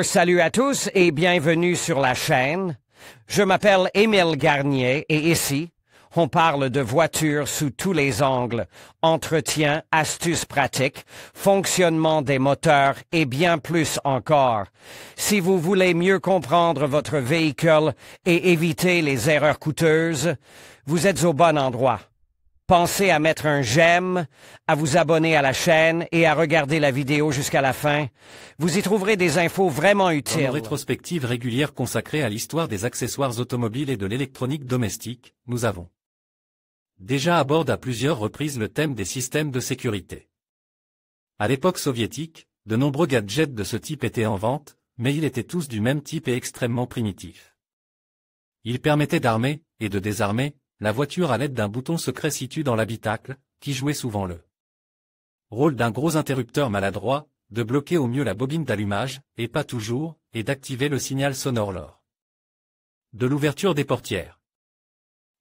Salut à tous et bienvenue sur la chaîne. Je m'appelle Émile Garnier et ici, on parle de voitures sous tous les angles, entretien, astuces pratiques, fonctionnement des moteurs et bien plus encore. Si vous voulez mieux comprendre votre véhicule et éviter les erreurs coûteuses, vous êtes au bon endroit. Pensez à mettre un j'aime, à vous abonner à la chaîne et à regarder la vidéo jusqu'à la fin. Vous y trouverez des infos vraiment utiles. Dans nos rétrospectives régulières consacrées à l'histoire des accessoires automobiles et de l'électronique domestique, nous avons déjà abordé à plusieurs reprises le thème des systèmes de sécurité. À l'époque soviétique, de nombreux gadgets de ce type étaient en vente, mais ils étaient tous du même type et extrêmement primitifs. Ils permettaient d'armer, et de désarmer, la voiture à l'aide d'un bouton secret situé dans l'habitacle, qui jouait souvent le rôle d'un gros interrupteur maladroit, de bloquer au mieux la bobine d'allumage, et pas toujours, et d'activer le signal sonore lors de l'ouverture des portières.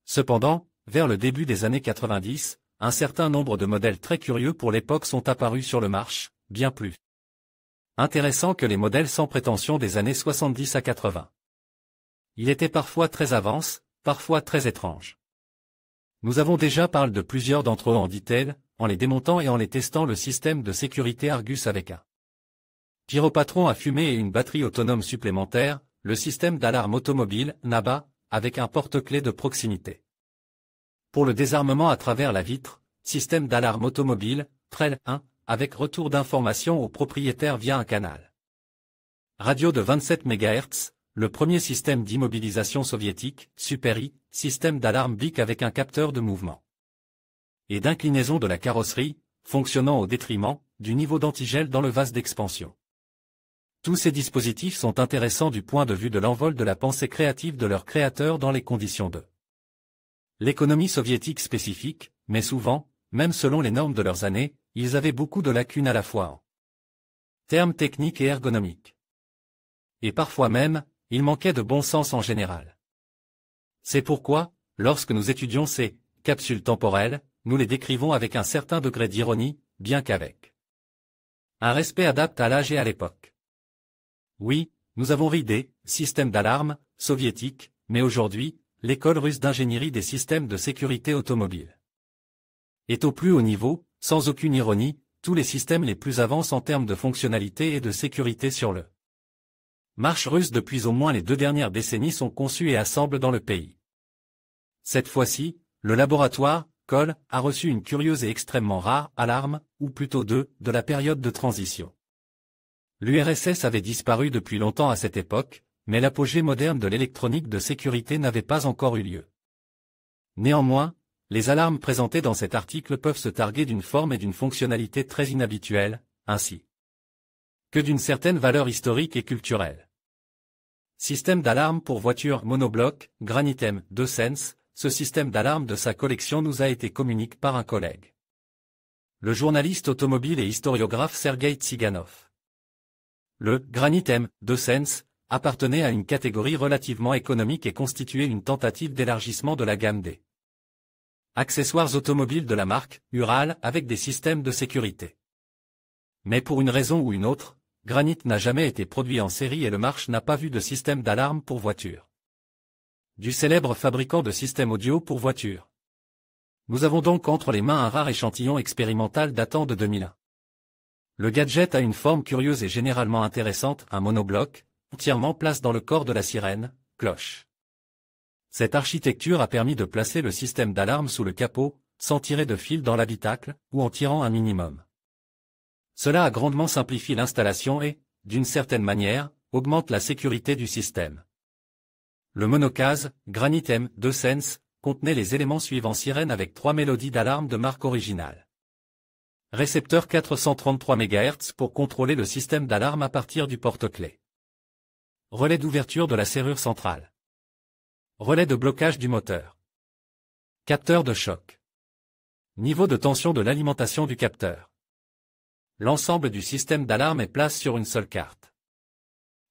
Cependant, vers le début des années 90, un certain nombre de modèles très curieux pour l'époque sont apparus sur le marché, bien plus intéressants que les modèles sans prétention des années 70 à 80. Il était parfois très avance, parfois très étrange. Nous avons déjà parlé de plusieurs d'entre eux en détail, en les démontant et en les testant le système de sécurité Argus avec un pyropatron à fumée et une batterie autonome supplémentaire, le système d'alarme automobile, NABA, avec un porte-clés de proximité. Pour le désarmement à travers la vitre, système d'alarme automobile, TREL 1, avec retour d'information au propriétaire via un canal radio de 27 MHz, le premier système d'immobilisation soviétique, Super-I, système d'alarme BIC avec un capteur de mouvement et d'inclinaison de la carrosserie, fonctionnant au détriment du niveau d'antigel dans le vase d'expansion. Tous ces dispositifs sont intéressants du point de vue de l'envol de la pensée créative de leurs créateurs dans les conditions de l'économie soviétique spécifique, mais souvent, même selon les normes de leurs années, ils avaient beaucoup de lacunes à la fois en termes techniques et ergonomiques. Et parfois même, il manquait de bon sens en général. C'est pourquoi, lorsque nous étudions ces capsules temporelles, nous les décrivons avec un certain degré d'ironie, bien qu'avec un respect adapté à l'âge et à l'époque. Oui, nous avons ri des systèmes d'alarme soviétiques, mais aujourd'hui, l'école russe d'ingénierie des systèmes de sécurité automobile est au plus haut niveau, sans aucune ironie, tous les systèmes les plus avancés en termes de fonctionnalité et de sécurité sur le marche russe depuis au moins les 2 dernières décennies sont conçus et assemblés dans le pays. Cette fois-ci, le laboratoire, KOL, a reçu une curieuse et extrêmement rare alarme, ou plutôt deux, de la période de transition. L'URSS avait disparu depuis longtemps à cette époque, mais l'apogée moderne de l'électronique de sécurité n'avait pas encore eu lieu. Néanmoins, les alarmes présentées dans cet article peuvent se targuer d'une forme et d'une fonctionnalité très inhabituelles, ainsi que d'une certaine valeur historique et culturelle. Système d'alarme pour voiture monobloc, Granitem, 2 Sense, ce système d'alarme de sa collection nous a été communiqué par un collègue. Le journaliste automobile et historiographe Sergueï Tsiganov. Le Granitem, 2 Sense, appartenait à une catégorie relativement économique et constituait une tentative d'élargissement de la gamme des accessoires automobiles de la marque, Ural, avec des systèmes de sécurité. Mais pour une raison ou une autre, Granit n'a jamais été produit en série et le marché n'a pas vu de système d'alarme pour voiture. Du célèbre fabricant de systèmes audio pour voiture. Nous avons donc entre les mains un rare échantillon expérimental datant de 2001. Le gadget a une forme curieuse et généralement intéressante, un monobloc, entièrement place dans le corps de la sirène, cloche. Cette architecture a permis de placer le système d'alarme sous le capot, sans tirer de fil dans l'habitacle, ou en tirant un minimum. Cela a grandement simplifié l'installation et, d'une certaine manière, augmente la sécurité du système. Le monocase, Granitem, 2 Sense, contenait les éléments suivants sirène avec 3 mélodies d'alarme de marque originale. Récepteur 433 MHz pour contrôler le système d'alarme à partir du porte-clés. Relais d'ouverture de la serrure centrale. Relais de blocage du moteur. Capteur de choc. Niveau de tension de l'alimentation du capteur. L'ensemble du système d'alarme est placé sur une seule carte.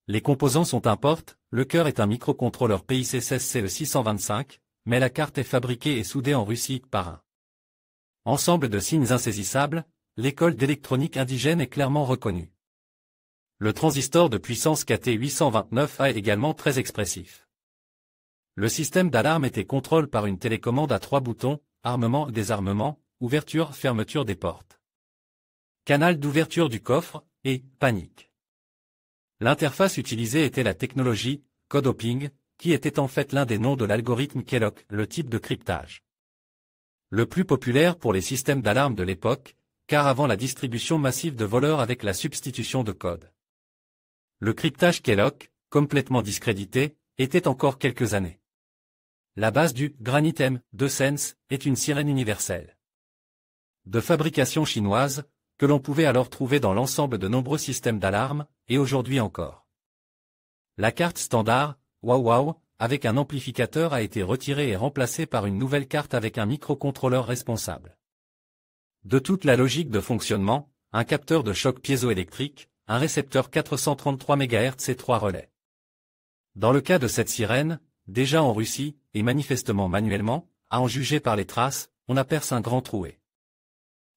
Les composants sont importés, le cœur est un microcontrôleur PIC-16CE625, mais la carte est fabriquée et soudée en Russie par un ensemble de signes insaisissables, l'école d'électronique indigène est clairement reconnue. Le transistor de puissance KT829A est également très expressif. Le système d'alarme était contrôlé par une télécommande à 3 boutons, armement, désarmement, ouverture, fermeture des portes, canal d'ouverture du coffre, et panique. L'interface utilisée était la technologie code hopping, qui était en fait l'un des noms de l'algorithme Kellogg, le type de cryptage le plus populaire pour les systèmes d'alarme de l'époque, car avant la distribution massive de voleurs avec la substitution de code. Le cryptage Kellogg, complètement discrédité, était encore quelques années. La base du Granite M2Sense est une sirène universelle de fabrication chinoise, que l'on pouvait alors trouver dans l'ensemble de nombreux systèmes d'alarme, et aujourd'hui encore. La carte standard, WOW, avec un amplificateur a été retirée et remplacée par une nouvelle carte avec un microcontrôleur responsable de toute la logique de fonctionnement, un capteur de choc piézoélectrique, un récepteur 433 MHz et 3 relais. Dans le cas de cette sirène, déjà en Russie, et manifestement manuellement, à en juger par les traces, on aperçoit un grand troué.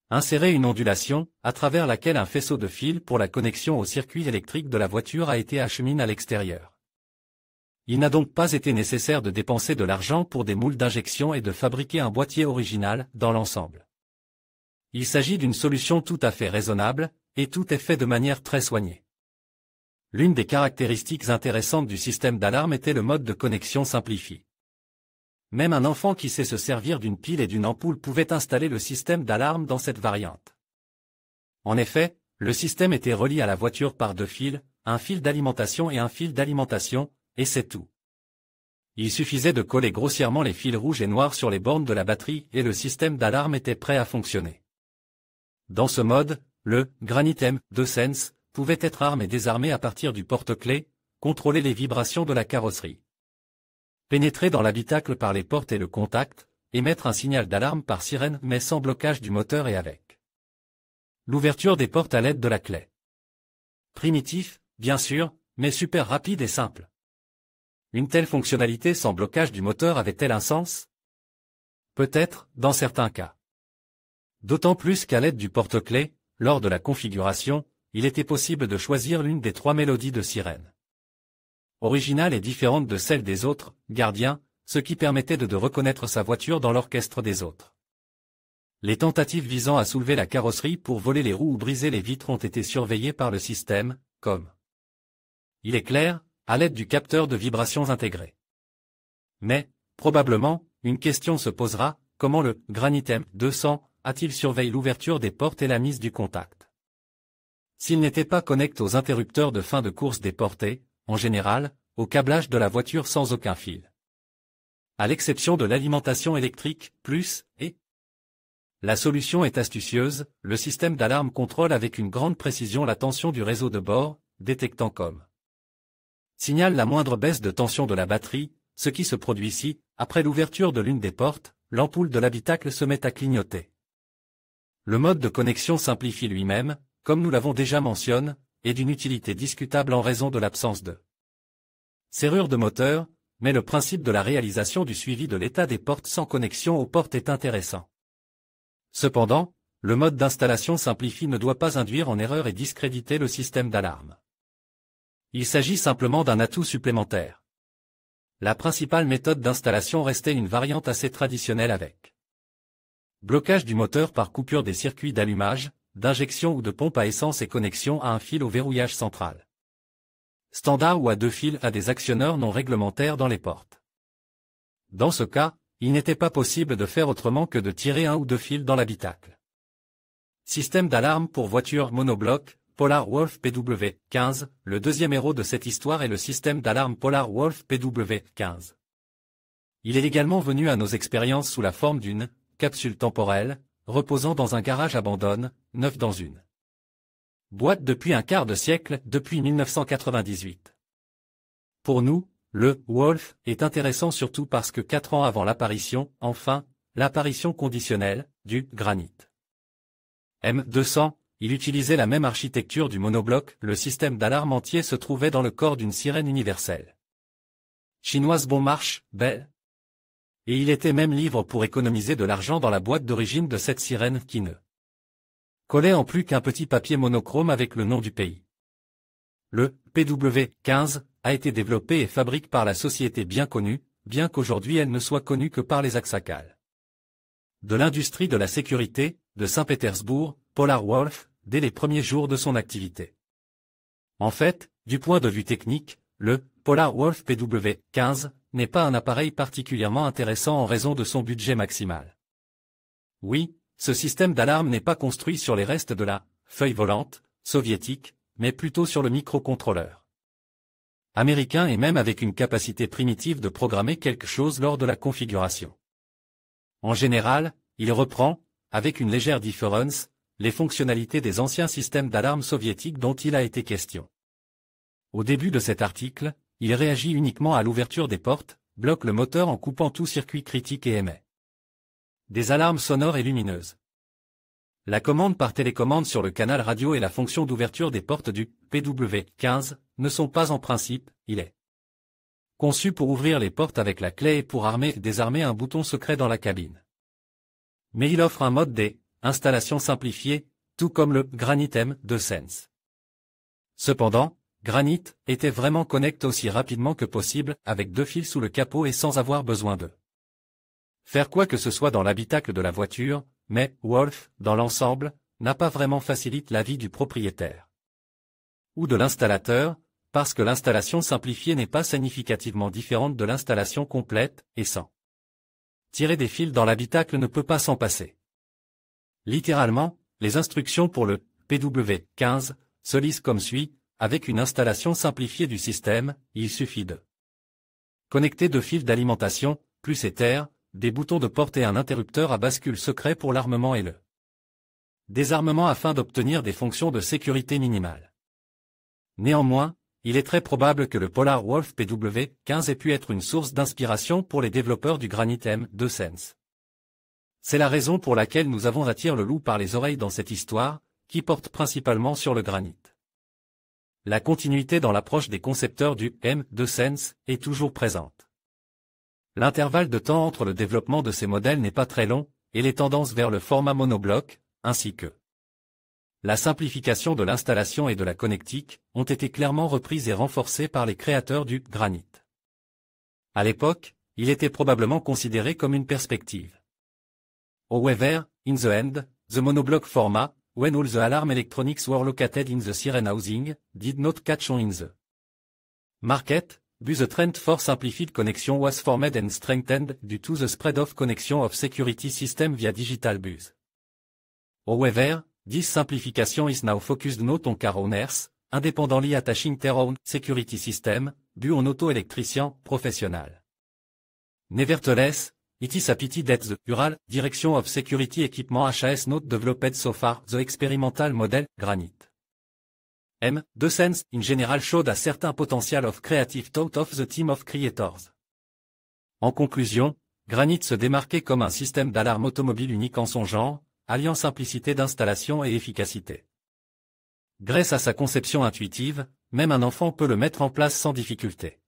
Insérer une ondulation, à travers laquelle un faisceau de fil pour la connexion au circuit électrique de la voiture a été acheminé à l'extérieur. Il n'a donc pas été nécessaire de dépenser de l'argent pour des moules d'injection et de fabriquer un boîtier original, dans l'ensemble. Il s'agit d'une solution tout à fait raisonnable, et tout est fait de manière très soignée. L'une des caractéristiques intéressantes du système d'alarme était le mode de connexion simplifié. Même un enfant qui sait se servir d'une pile et d'une ampoule pouvait installer le système d'alarme dans cette variante. En effet, le système était relié à la voiture par 2 fils, un fil d'alimentation et un fil d'alimentation, et c'est tout. Il suffisait de coller grossièrement les fils rouges et noirs sur les bornes de la batterie et le système d'alarme était prêt à fonctionner. Dans ce mode, le Granite M2Sense pouvait être armé et désarmé à partir du porte-clés, contrôler les vibrations de la carrosserie, pénétrer dans l'habitacle par les portes et le contact, émettre un signal d'alarme par sirène mais sans blocage du moteur et avec l'ouverture des portes à l'aide de la clé. Primitif, bien sûr, mais super rapide et simple. Une telle fonctionnalité sans blocage du moteur avait-elle un sens? Peut-être, dans certains cas. D'autant plus qu'à l'aide du porte-clés, lors de la configuration, il était possible de choisir l'une des 3 mélodies de sirène originale et différente de celle des autres gardiens, ce qui permettait de reconnaître sa voiture dans l'orchestre des autres. Les tentatives visant à soulever la carrosserie pour voler les roues ou briser les vitres ont été surveillées par le système, comme il est clair, à l'aide du capteur de vibrations intégré. Mais, probablement, une question se posera, comment le Granite M200 a-t-il surveillé l'ouverture des portes et la mise du contact? S'il n'était pas connecté aux interrupteurs de fin de course des portées, en général, au câblage de la voiture sans aucun fil. À l'exception de l'alimentation électrique, et la solution est astucieuse, le système d'alarme contrôle avec une grande précision la tension du réseau de bord, détectant comme signale la moindre baisse de tension de la batterie, ce qui se produit si, après l'ouverture de l'une des portes, l'ampoule de l'habitacle se met à clignoter. Le mode de connexion simplifie lui-même, comme nous l'avons déjà mentionné, est d'une utilité discutable en raison de l'absence de serrure de moteur, mais le principe de la réalisation du suivi de l'état des portes sans connexion aux portes est intéressant. Cependant, le mode d'installation simplifié ne doit pas induire en erreur et discréditer le système d'alarme. Il s'agit simplement d'un atout supplémentaire. La principale méthode d'installation restait une variante assez traditionnelle avec blocage du moteur par coupure des circuits d'allumage, d'injection ou de pompe à essence et connexion à un fil au verrouillage central standard ou à 2 fils à des actionneurs non réglementaires dans les portes. Dans ce cas, il n'était pas possible de faire autrement que de tirer 1 ou 2 fils dans l'habitacle. Système d'alarme pour voiture monobloc, Polar Wolf PW15, le deuxième héros de cette histoire est le système d'alarme Polar Wolf PW15. Il est également venu à nos expériences sous la forme d'une capsule temporelle, reposant dans un garage abandonné, neuf dans une boîte depuis un quart de siècle, depuis 1998. Pour nous, le Wolf est intéressant surtout parce que 4 ans avant l'apparition, enfin, l'apparition conditionnelle, du Granite M200, il utilisait la même architecture du monobloc, le système d'alarme entier se trouvait dans le corps d'une sirène universelle chinoise bon marche, belle. Et il était même libre pour économiser de l'argent dans la boîte d'origine de cette sirène qui ne collait en plus qu'un petit papier monochrome avec le nom du pays. Le PW15 a été développé et fabriqué par la société bien connue, bien qu'aujourd'hui elle ne soit connue que par les Aksakals. De l'industrie de la sécurité, de Saint-Pétersbourg, Polar Wolf, dès les premiers jours de son activité. En fait, du point de vue technique, le Polar Wolf PW15 n'est pas un appareil particulièrement intéressant en raison de son budget maximal. Oui, ce système d'alarme n'est pas construit sur les restes de la feuille volante soviétique, mais plutôt sur le microcontrôleur américain et même avec une capacité primitive de programmer quelque chose lors de la configuration. En général, il reprend, avec une légère différence, les fonctionnalités des anciens systèmes d'alarme soviétiques dont il a été question. Au début de cet article, il réagit uniquement à l'ouverture des portes, bloque le moteur en coupant tout circuit critique et émet des alarmes sonores et lumineuses. La commande par télécommande sur le canal radio et la fonction d'ouverture des portes du PW15 ne sont pas en principe, il est conçu pour ouvrir les portes avec la clé et pour armer et désarmer un bouton secret dans la cabine. Mais il offre un mode d'installation simplifié, tout comme le Granite M2Sense. Cependant, Granite était vraiment connecté aussi rapidement que possible avec 2 fils sous le capot et sans avoir besoin de faire quoi que ce soit dans l'habitacle de la voiture, mais Wolf, dans l'ensemble, n'a pas vraiment facilité la vie du propriétaire ou de l'installateur, parce que l'installation simplifiée n'est pas significativement différente de l'installation complète, et sans tirer des fils dans l'habitacle ne peut pas s'en passer. Littéralement, les instructions pour le PW15 se lisent comme suit, avec une installation simplifiée du système, il suffit de connecter 2 fils d'alimentation, plus Ether, des boutons de porte et un interrupteur à bascule secret pour l'armement et le désarmement afin d'obtenir des fonctions de sécurité minimales. Néanmoins, il est très probable que le Polar Wolf PW15 ait pu être une source d'inspiration pour les développeurs du Granite M2Sense. C'est la raison pour laquelle nous avons attiré le loup par les oreilles dans cette histoire, qui porte principalement sur le granit. La continuité dans l'approche des concepteurs du M2Sense est toujours présente. L'intervalle de temps entre le développement de ces modèles n'est pas très long, et les tendances vers le format monobloc, ainsi que la simplification de l'installation et de la connectique, ont été clairement reprises et renforcées par les créateurs du Granite. À l'époque, il était probablement considéré comme une perspective. However, in the end, the monoblock format, when all the alarm electronics were located in the siren housing, did not catch on in the market, but the trend for simplified connection was formed and strengthened due to the spread of connection of security system via digital bus. However, this simplification is now focused not on car owners, independently attaching their own security system, but on auto-électriciens professionnels. Nevertheless, it is a pity that the Ural Direction of Security Equipment has not developed so far the experimental model Granite M2Sense in general showed a certain potential of creative thought of the team of creators. En conclusion, Granite se démarquait comme un système d'alarme automobile unique en son genre, alliant simplicité d'installation et efficacité. Grâce à sa conception intuitive, même un enfant peut le mettre en place sans difficulté.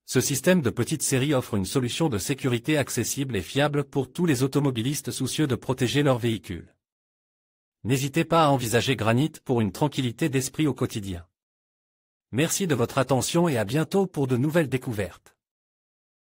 Ce système de petite série offre une solution de sécurité accessible et fiable pour tous les automobilistes soucieux de protéger leur véhicule. N'hésitez pas à envisager Granite pour une tranquillité d'esprit au quotidien. Merci de votre attention et à bientôt pour de nouvelles découvertes.